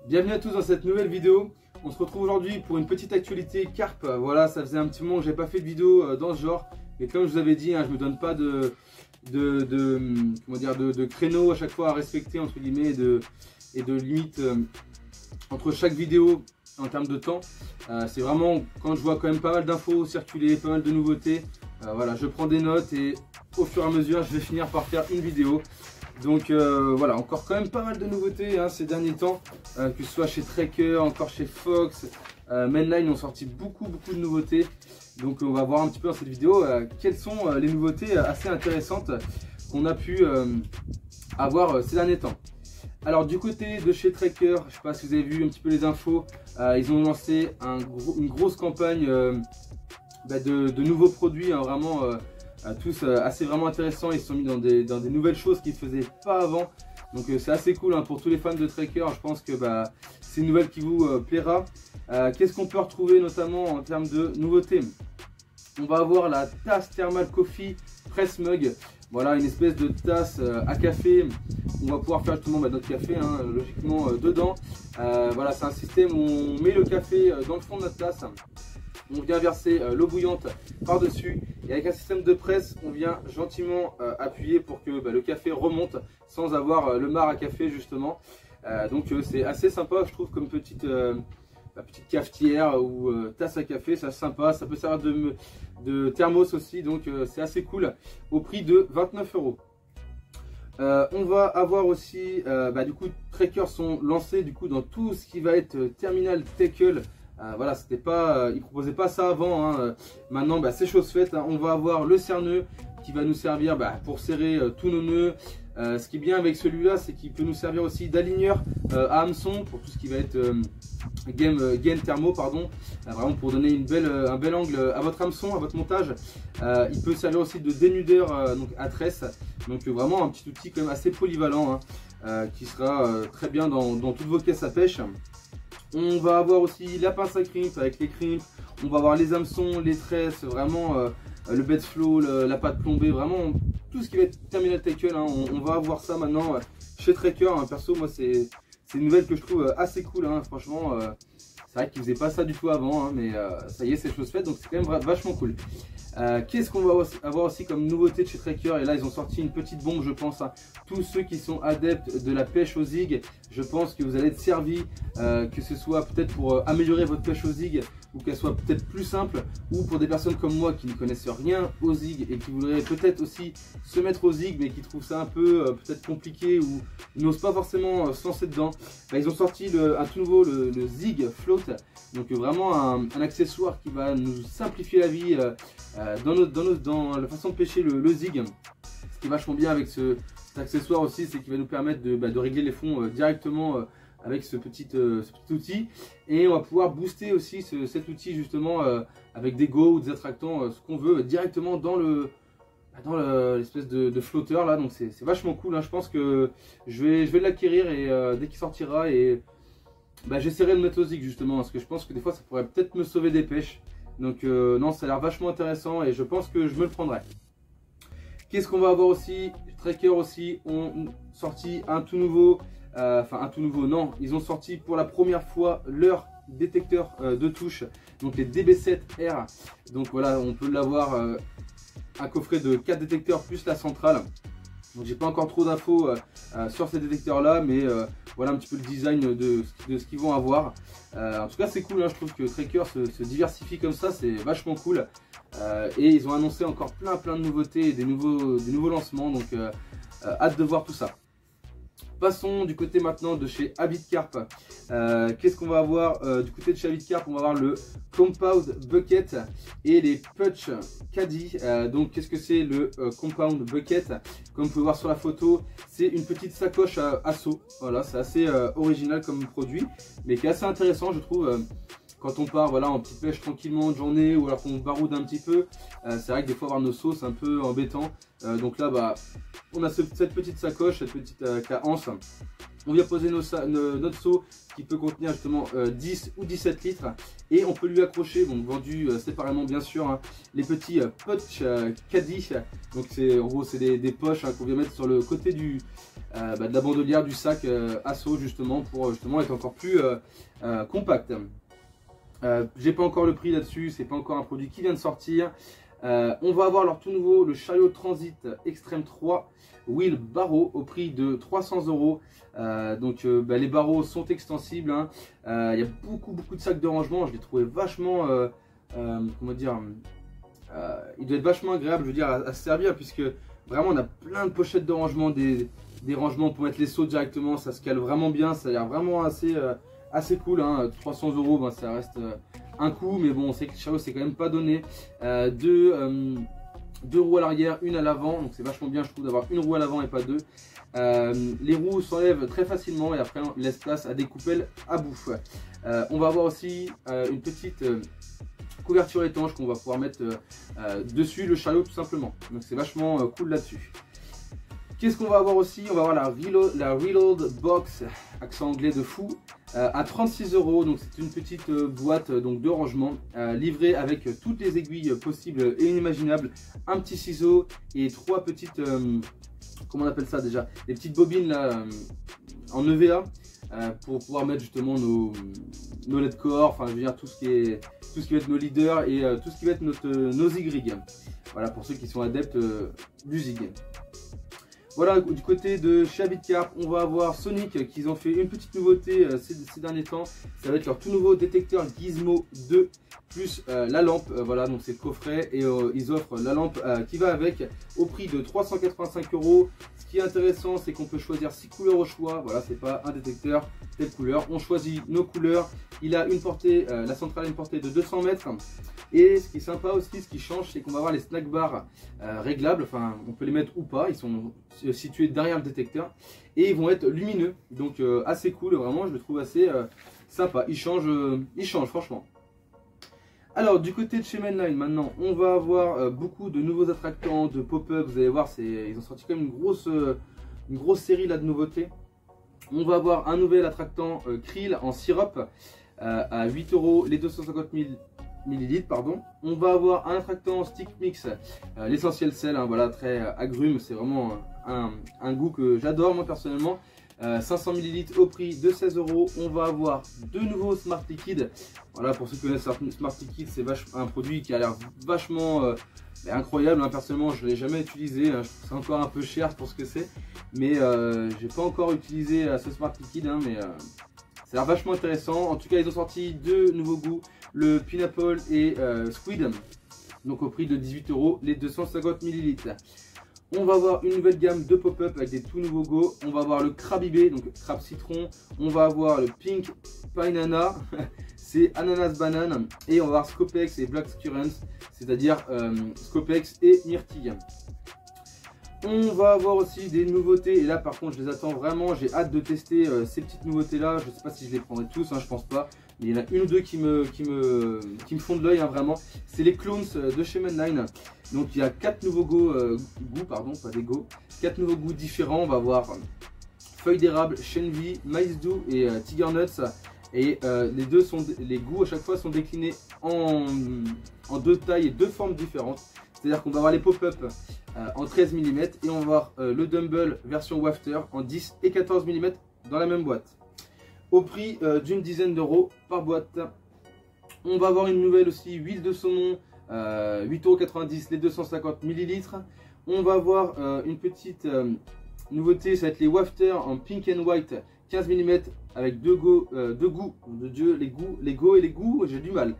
Bienvenue à tous dans cette nouvelle vidéo. On se retrouve aujourd'hui pour une petite actualité carpe. Voilà, ça faisait un petit moment que j'avais pas fait de vidéo dans ce genre. Et comme je vous avais dit, je me donne pas de créneau à chaque fois à respecter entre guillemets et de limite entre chaque vidéo en termes de temps. C'est vraiment quand je vois quand même pas mal d'infos circuler, pas mal de nouveautés. Voilà, je prends des notes et au fur et à mesure, je vais finir par faire une vidéo. Donc voilà, encore quand même pas mal de nouveautés ces derniers temps, que ce soit chez Tracker, encore chez Fox, Mainline ont sorti beaucoup de nouveautés. Donc on va voir un petit peu dans cette vidéo quelles sont les nouveautés assez intéressantes qu'on a pu avoir ces derniers temps. Alors du côté de chez Tracker, je ne sais pas si vous avez vu un petit peu les infos, ils ont lancé une grosse campagne de nouveaux produits, vraiment tous assez vraiment intéressants. Ils se sont mis dans des nouvelles choses qu'ils ne faisaient pas avant. Donc c'est assez cool pour tous les fans de Tracker. Je pense que c'est une nouvelle qui vous plaira. Qu'est-ce qu'on peut retrouver notamment en termes de nouveautés? On va avoir la tasse Thermal Coffee Press Mug. Voilà, une espèce de tasse à café. On va pouvoir faire justement notre café logiquement dedans. Voilà, c'est un système où on met le café dans le fond de notre tasse. On vient verser l'eau bouillante par-dessus et avec un système de presse, on vient gentiment appuyer pour que le café remonte sans avoir le marc à café justement. Donc c'est assez sympa je trouve comme petite cafetière ou tasse à café, c'est sympa. Ça peut servir de thermos aussi, donc c'est assez cool au prix de 29 €. On va avoir aussi, du coup, Tracker sont lancés du coup dans tout ce qui va être terminal tackle. Voilà, c'était pas, ils proposaient pas ça avant. Maintenant, c'est chose faite. On va avoir le serre-nœud qui va nous servir pour serrer tous nos nœuds. Ce qui est bien avec celui-là, c'est qu'il peut nous servir aussi d'aligneur à hameçon pour tout ce qui va être gain thermo, pardon. Vraiment pour donner un bel angle à votre hameçon, à votre montage. Il peut servir aussi de dénudeur donc à tresse. Donc vraiment un petit outil quand même assez polyvalent qui sera très bien dans toutes vos caisses à pêche. On va avoir aussi la pince à crimp avec les crimps. On va avoir les hameçons, les tresses, vraiment le bed flow, la pâte plombée, vraiment tout ce qui va être terminal tackle. On va avoir ça maintenant chez Tracker. Perso, moi c'est une nouvelle que je trouve assez cool. Franchement, c'est vrai qu'ils faisaient pas ça du tout avant, mais ça y est, c'est chose faite, donc c'est quand même vachement cool. Qu'est-ce qu'on va avoir aussi comme nouveauté de chez Tracker? Et là ils ont sorti une petite bombe, je pense. Tous ceux qui sont adeptes de la pêche aux zig, je pense que vous allez être servis, que ce soit peut-être pour améliorer votre pêche aux zig, ou qu'elle soit peut-être plus simple, ou pour des personnes comme moi qui ne connaissent rien aux zig et qui voudraient peut-être aussi se mettre aux zig mais qui trouvent ça un peu peut-être compliqué ou n'osent pas forcément se lancer dedans. Ils ont sorti un tout nouveau, le Zig Float, donc vraiment un accessoire qui va nous simplifier la vie dans la façon de pêcher le zig. Ce qui est vachement bien avec cet accessoire aussi, c'est qu'il va nous permettre de régler les fonds directement avec ce petit outil, et on va pouvoir booster aussi cet outil justement avec des go ou des attractants, ce qu'on veut directement dans l'espèce de flotteur là. Donc c'est vachement cool. Je pense que je vais l'acquérir et dès qu'il sortira, et j'essaierai de le mettre au zig justement parce que je pense que des fois ça pourrait peut-être me sauver des pêches. Donc non, ça a l'air vachement intéressant et je pense que je me le prendrai. Qu'est-ce qu'on va avoir aussi? Tracker aussi ont sorti un tout nouveau, non, ils ont sorti pour la première fois leur détecteur de touche, donc les DB7R. Donc voilà, on peut l'avoir, un coffret de 4 détecteurs plus la centrale. Donc j'ai pas encore trop d'infos sur ces détecteurs là, mais voilà un petit peu le design de ce qu'ils vont avoir. En tout cas c'est cool, je trouve que Tracker se diversifie comme ça, c'est vachement cool. Et ils ont annoncé encore plein de nouveautés et des nouveaux lancements, donc hâte de voir tout ça. Passons du côté maintenant de chez Habitcarp. Qu'est-ce qu'on va avoir du côté de chez Habitcarp? On va avoir le Compound Bucket et les Punch Caddy. Donc qu'est-ce que c'est le Compound Bucket? Comme vous pouvez voir sur la photo, c'est une petite sacoche à seau. Voilà, c'est assez original comme produit, mais qui est assez intéressant je trouve. Quand on part en petite pêche tranquillement de journée, ou alors qu'on baroude un petit peu, c'est vrai que des fois avoir nos seaux c'est un peu embêtant. Donc là on a cette petite sacoche, cette petite anse. On vient poser notre seau qui peut contenir justement 10 ou 17 litres, et on peut lui accrocher, donc vendu séparément bien sûr, les petits Punch Caddy. Donc en gros c'est des poches qu'on vient mettre sur le côté de la bandolière, du sac Asso justement pour justement être encore plus compact. J'ai pas encore le prix là-dessus, c'est pas encore un produit qui vient de sortir. On va avoir leur tout nouveau, le Chariot Transit Extreme 3 Wheel Barreau au prix de 300 €. Les barreaux sont extensibles, hein. Il y a beaucoup de sacs de rangement, je l'ai trouvé vachement, comment dire, il doit être vachement agréable, je veux dire, à se servir, puisque vraiment on a plein de pochettes de rangement, des rangements pour mettre les seaux directement, ça se cale vraiment bien, ça a l'air vraiment assez cool, hein. 300 €, ben, ça reste un coup, mais bon, on sait que le Chariot c'est quand même pas donné. Deux roues à l'arrière, une à l'avant, donc c'est vachement bien je trouve d'avoir une roue à l'avant et pas deux. Les roues s'enlèvent très facilement et après on laisse place à des coupelles à bout. On va avoir aussi une petite couverture étanche qu'on va pouvoir mettre dessus le Chariot tout simplement, donc c'est vachement cool là-dessus. Qu'est-ce qu'on va avoir aussi? On va avoir la Reload Box, accent anglais de fou, à 36 €. Donc c'est une petite boîte donc de rangement livrée avec toutes les aiguilles possibles et inimaginables, un petit ciseau et trois petites, comment on appelle ça déjà, les petites bobines là en EVA pour pouvoir mettre justement nos LED core, enfin je veux dire tout ce qui va être nos leaders et tout ce qui va être nos zig-rig. Voilà pour ceux qui sont adeptes du zig. Voilà, du côté de chez Habitcarp, on va avoir Sonic qui ont fait une petite nouveauté ces derniers temps. Ça va être leur tout nouveau détecteur Gizmo 2 plus la lampe. Voilà, donc c'est le coffret et ils offrent la lampe qui va avec au prix de 385 €. Ce qui est intéressant, c'est qu'on peut choisir 6 couleurs au choix. Voilà, c'est pas un détecteur, telle couleur. On choisit nos couleurs. Il a une portée, la centrale a une portée de 200 mètres. Et ce qui est sympa aussi, ce qui change, c'est qu'on va avoir les snack bars réglables. Enfin, on peut les mettre ou pas. Ils sont situés derrière le détecteur et ils vont être lumineux. Donc assez cool, vraiment, je le trouve assez sympa. Il change franchement. Alors du côté de chez Mainline maintenant, on va avoir beaucoup de nouveaux attractants, de pop-up. Vous allez voir, ils ont sorti quand même une grosse série là de nouveautés. On va avoir un nouvel attractant krill en sirop à 8 € les 250 ml, pardon. On va avoir un attractant stick mix, l'essentiel sel, hein, voilà, très agrume, c'est vraiment un goût que j'adore moi personnellement. 500 ml au prix de 16 €. On va avoir deux nouveaux Smart Liquid. Voilà, pour ceux qui connaissent Smart Liquid, c'est un produit qui a l'air vachement incroyable, hein. Personnellement je ne l'ai jamais utilisé, hein. Je trouve ça encore un peu cher pour ce que c'est, mais j'ai pas encore utilisé ce Smart Liquid, hein, mais ça a l'air vachement intéressant. En tout cas ils ont sorti deux nouveaux goûts, le Pineapple et Squid, donc au prix de 18 € les 250 ml. On va avoir une nouvelle gamme de pop-up avec des tout nouveaux go. On va avoir le Crabibé, donc crabe citron. On va avoir le Pink Pineana, c'est ananas banane. Et on va avoir Scopex et Black Currants, c'est-à-dire Scopex et myrtille. On va avoir aussi des nouveautés, et là par contre je les attends vraiment, j'ai hâte de tester ces petites nouveautés là. Je ne sais pas si je les prendrai tous, hein, je pense pas, mais il y en a une ou deux qui me font de l'œil, hein, vraiment. C'est les clones de chez Mainline. Donc il y a 4 nouveaux goûts, pardon, pas des goûts, 4 nouveaux goûts différents. On va avoir feuille d'érable, chenvi, maïs doux et tiger nuts. Et les goûts à chaque fois sont déclinés en deux tailles et deux formes différentes. C'est-à-dire qu'on va avoir les pop-up en 13 mm et on va avoir le Dumble version Wafter en 10 et 14 mm dans la même boîte. Au prix d'une dizaine d'euros par boîte. On va avoir une nouvelle aussi, huile de saumon, 8,90 € les 250 ml. On va avoir une petite nouveauté, ça va être les Wafter en pink and white 15 mm avec deux goûts, de Dieu, les goûts et les goûts, j'ai du mal.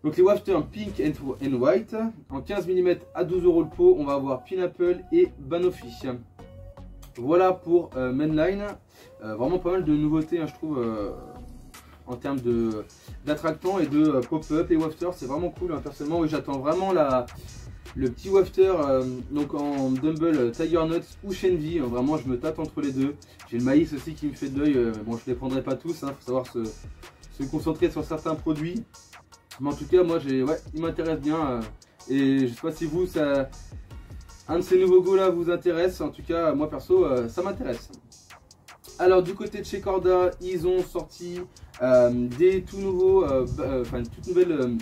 Donc les Wafter pink and white en 15 mm à 12 € le pot. On va avoir Pineapple et Banoffee. Voilà pour Mainline. Vraiment pas mal de nouveautés, hein, je trouve, en termes d'attractants et de pop-up. Les Wafter c'est vraiment cool, hein. Personnellement oui, j'attends vraiment le petit Wafter donc en Dumble Tiger Nuts ou Chenvi, hein. Vraiment je me tâte entre les deux. J'ai le maïs aussi qui me fait de l'œil, mais bon je les prendrai pas tous, hein. Faut savoir se concentrer sur certains produits. Mais en tout cas moi il m'intéresse bien et je sais pas si vous un de ces nouveaux goûts là vous intéresse. En tout cas moi perso ça m'intéresse. Alors du côté de chez Corda, ils ont sorti des tout nouveaux, une toute nouvelle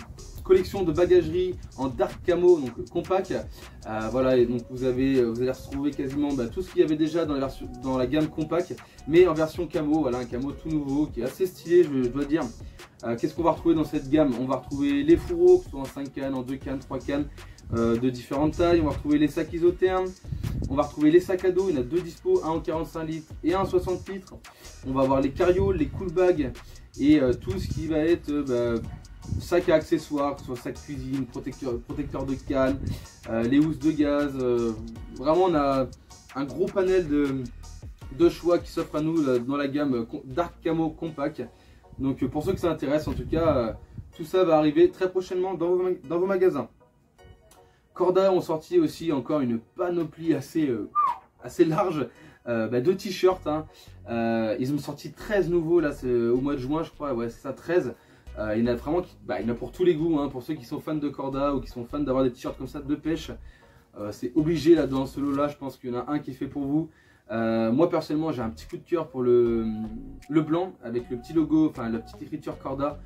collection de bagagerie en dark camo, donc compact. Voilà, et donc vous allez retrouver quasiment tout ce qu'il y avait déjà dans la gamme compact, mais en version camo. Voilà, un camo tout nouveau qui est assez stylé, je dois dire. Qu'est-ce qu'on va retrouver dans cette gamme? On va retrouver les fourreaux, que ce soit en 5 cannes, en 2 cannes, 3 cannes, de différentes tailles. On va retrouver les sacs isothermes. On va retrouver les sacs à dos, il y en a deux dispo, un en 45 litres et un en 60 litres. On va avoir les carrioles, les cool bags et tout ce qui va être sac à accessoires, que ce soit sac cuisine, protecteur de canne, les housses de gaz. Vraiment, on a un gros panel de choix qui s'offre à nous dans la gamme Dark Camo Compact. Donc pour ceux que ça intéresse, en tout cas, tout ça va arriver très prochainement dans vos magasins. Corda ont sorti aussi encore une panoplie assez large de t-shirts. Hein. Ils ont sorti 13 nouveaux là, au mois de juin, je crois. Ouais, c'est ça, 13. Il y en a vraiment il y en a pour tous les goûts. Hein. Pour ceux qui sont fans de Corda ou qui sont fans d'avoir des t-shirts comme ça de pêche, c'est obligé là dans ce lot là. Je pense qu'il y en a un qui est fait pour vous. Moi personnellement, j'ai un petit coup de cœur pour le blanc avec le petit logo, enfin la petite écriture Corda.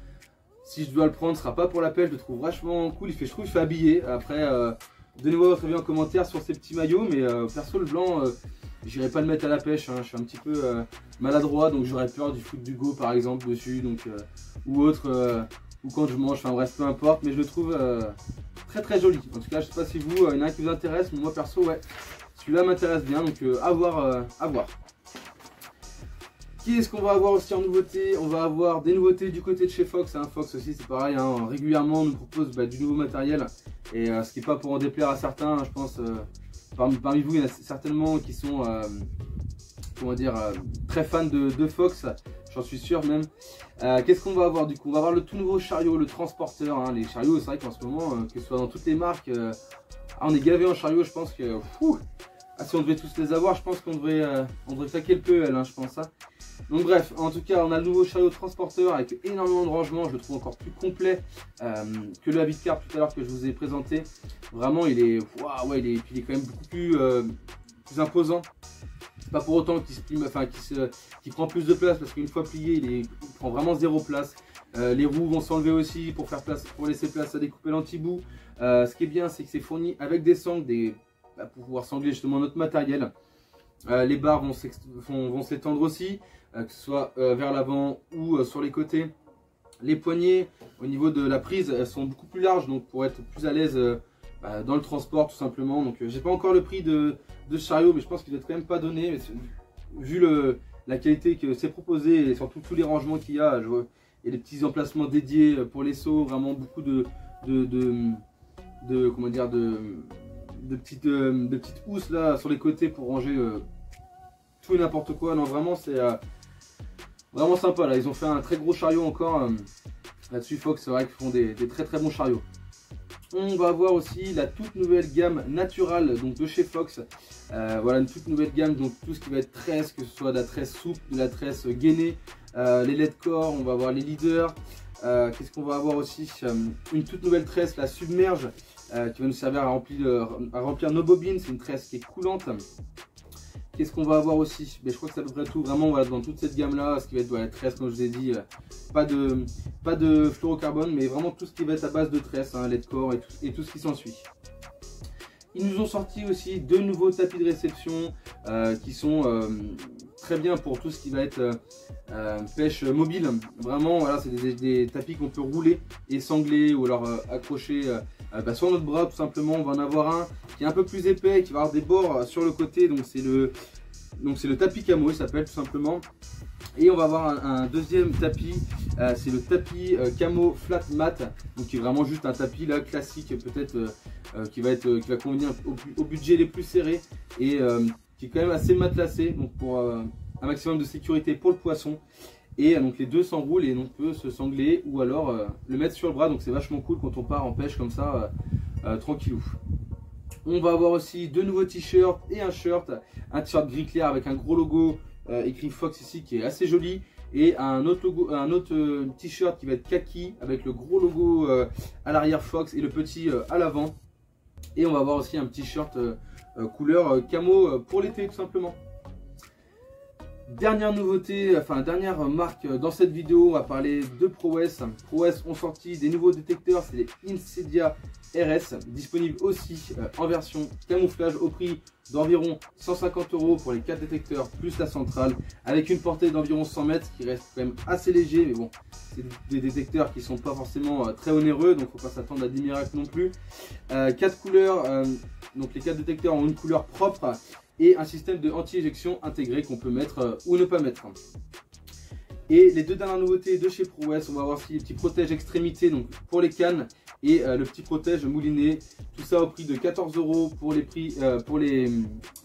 Si je dois le prendre, ce sera pas pour la pêche, je le trouve vachement cool. Je trouve qu'il fait habillé. Après, donnez-moi votre avis en commentaire sur ces petits maillots. Mais perso, le blanc, j'irai pas le mettre à la pêche. Hein. Je suis un petit peu maladroit, donc j'aurais peur du foot du go par exemple dessus, donc ou autre, ou quand je mange. Enfin bref, peu importe. Mais je le trouve très joli. En tout cas, je sais pas si vous, il y en a un qui vous intéresse, mais moi perso, ouais, celui-là m'intéresse bien. Donc à voir. Qu'est-ce qu'on va avoir aussi en nouveauté? On va avoir des nouveautés du côté de chez Fox. Hein. Fox aussi, c'est pareil, hein. Régulièrement on nous propose du nouveau matériel. Et ce qui n'est pas pour en déplaire à certains, hein, je pense, parmi vous, il y en a certainement qui sont comment dire, très fans de Fox, j'en suis sûr même. Qu'est-ce qu'on va avoir du coup? On va avoir le tout nouveau chariot, le transporteur. Hein. Les chariots, c'est vrai qu'en ce moment, que ce soit dans toutes les marques, on est gavé en chariot, je pense que... si on devait tous les avoir, je pense qu'on devrait claquer le PEL, hein, je pense ça. Donc bref, en tout cas, on a le nouveau chariot transporteur avec énormément de rangements. Je le trouve encore plus complet que le Havidcar tout à l'heure que je vous ai présenté. Vraiment, il est quand même beaucoup plus imposant. C'est pas pour autant qu'il prend plus de place, parce qu'une fois plié, il prend vraiment zéro place. Les roues vont s'enlever aussi pour laisser place à découper l'antibout. Ce qui est bien, c'est que c'est fourni avec des sangles, pour pouvoir sangler justement notre matériel. Les barres vont s'étendre aussi, que ce soit vers l'avant ou sur les côtés. Les poignées au niveau de la prise, elles sont beaucoup plus larges, donc pour être plus à l'aise dans le transport tout simplement. Donc j'ai pas encore le prix de ce chariot, mais je pense qu'il doit quand même pas donné, mais vu la qualité que c'est proposé et surtout tous les rangements qu'il y a. Il y a des petits emplacements dédiés pour les seaux, vraiment beaucoup de petites housses là sur les côtés pour ranger tout et n'importe quoi. Non, vraiment c'est vraiment sympa là. Ils ont fait un très gros chariot encore là-dessus. Fox, c'est vrai qu'ils font des très bons chariots. On va avoir aussi la toute nouvelle gamme Natural, donc de chez Fox. Voilà, une toute nouvelle gamme, donc tout ce qui va être tresse, que ce soit de la tresse souple, de la tresse gainée, les LED core, on va avoir les leaders. Qu'est-ce qu'on va avoir aussi? Une toute nouvelle tresse, la submerge, qui va nous servir à remplir nos bobines. C'est une tresse qui est coulante. Qu'est-ce qu'on va avoir aussi? Je crois que c'est à peu près tout. Vraiment, voilà, dans toute cette gamme là, ce qui va être la tresse, comme je vous ai dit, pas de fluorocarbone, mais vraiment tout ce qui va être à base de tresse, hein, LED core et tout ce qui s'ensuit. Ils nous ont sorti aussi deux nouveaux tapis de réception qui sont très bien pour tout ce qui va être pêche mobile. Vraiment, voilà, c'est des tapis qu'on peut rouler et sangler ou alors accrocher sur notre bras tout simplement. On va en avoir un qui est un peu plus épais, qui va avoir des bords sur le côté, donc c'est le tapis camo, il s'appelle tout simplement. Et on va avoir un deuxième tapis, c'est le tapis camo flat mat, donc qui est vraiment juste un tapis là classique, peut-être qui va convenir au budget les plus serrés et qui est quand même assez matelassé, donc pour un maximum de sécurité pour le poisson. Et donc les deux s'enroulent et on peut se sangler ou alors le mettre sur le bras, donc c'est vachement cool quand on part en pêche comme ça, tranquillou. On va avoir aussi deux nouveaux t-shirts et un t-shirt gris clair avec un gros logo écrit Fox ici qui est assez joli, et un autre t-shirt qui va être kaki avec le gros logo à l'arrière Fox et le petit à l'avant. Et on va avoir aussi un t-shirt couleur camo pour l'été tout simplement. Dernière nouveauté, enfin dernière marque dans cette vidéo, on va parler de ProWes. ProWes ont sorti des nouveaux détecteurs, c'est les Incendia RS, disponibles aussi en version camouflage au prix d'environ 150 € pour les 4 détecteurs plus la centrale, avec une portée d'environ 100 mètres qui reste quand même assez léger, mais bon, c'est des détecteurs qui sont pas forcément très onéreux, donc faut pas s'attendre à des miracles non plus. 4 couleurs, donc les 4 détecteurs ont une couleur propre et un système de anti-éjection intégré qu'on peut mettre ou ne pas mettre. Et les deux dernières nouveautés de chez ProWes, on va voir si les petits protèges extrémités donc pour les cannes et le petit protège mouliné, tout ça au prix de 14 € pour les prix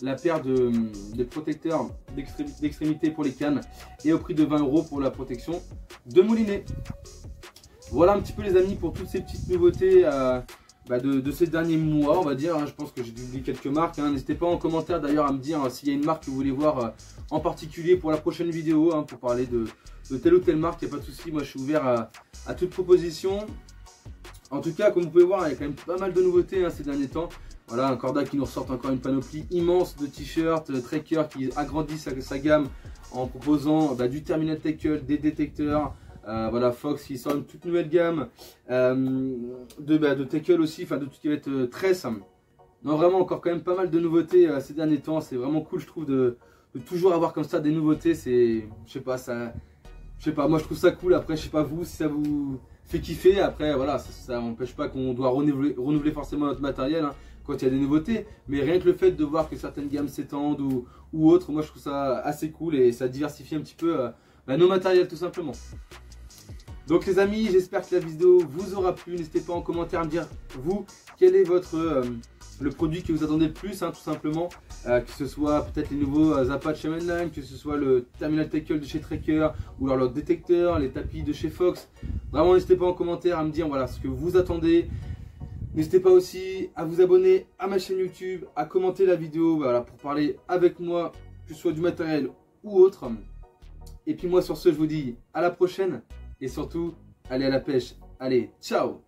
la paire de protecteurs d'extrémité pour les cannes et au prix de 20 € pour la protection de moulinet. Voilà un petit peu les amis pour toutes ces petites nouveautés de ces derniers mois, on va dire. Je pense que j'ai oublié quelques marques. N'hésitez pas en commentaire d'ailleurs à me dire s'il y a une marque que vous voulez voir en particulier pour la prochaine vidéo, pour parler de telle ou telle marque. Il n'y a pas de souci, moi je suis ouvert à toute proposition. En tout cas, comme vous pouvez voir, il y a quand même pas mal de nouveautés ces derniers temps. Voilà, un Corda qui nous ressort encore une panoplie immense de t-shirts, Tracker qui agrandit sa gamme en proposant du terminal tackle, des détecteurs. Voilà, Fox qui sort une toute nouvelle gamme de tackle aussi, enfin de tout ce qui va être tresse. Non, vraiment encore quand même pas mal de nouveautés ces derniers temps. C'est vraiment cool, je trouve, de toujours avoir comme ça des nouveautés. C'est, je sais pas, moi je trouve ça cool. Après, je sais pas vous, si ça vous fait kiffer. Après, voilà, ça n'empêche pas qu'on doit renouveler forcément notre matériel quand il y a des nouveautés. Mais rien que le fait de voir que certaines gammes s'étendent ou autres, moi je trouve ça assez cool et ça diversifie un petit peu nos matériels tout simplement. Donc les amis, j'espère que la vidéo vous aura plu. N'hésitez pas en commentaire à me dire, vous, quel est le produit que vous attendez le plus, tout simplement. Que ce soit peut-être les nouveaux Apache Mainline, que ce soit le Terminal Tackle de chez Tracker, ou alors le détecteur, les tapis de chez Fox. Vraiment, n'hésitez pas en commentaire à me dire voilà, ce que vous attendez. N'hésitez pas aussi à vous abonner à ma chaîne YouTube, à commenter la vidéo pour parler avec moi, que ce soit du matériel ou autre. Et puis moi sur ce, je vous dis à la prochaine. Et surtout, allez à la pêche. Allez, ciao!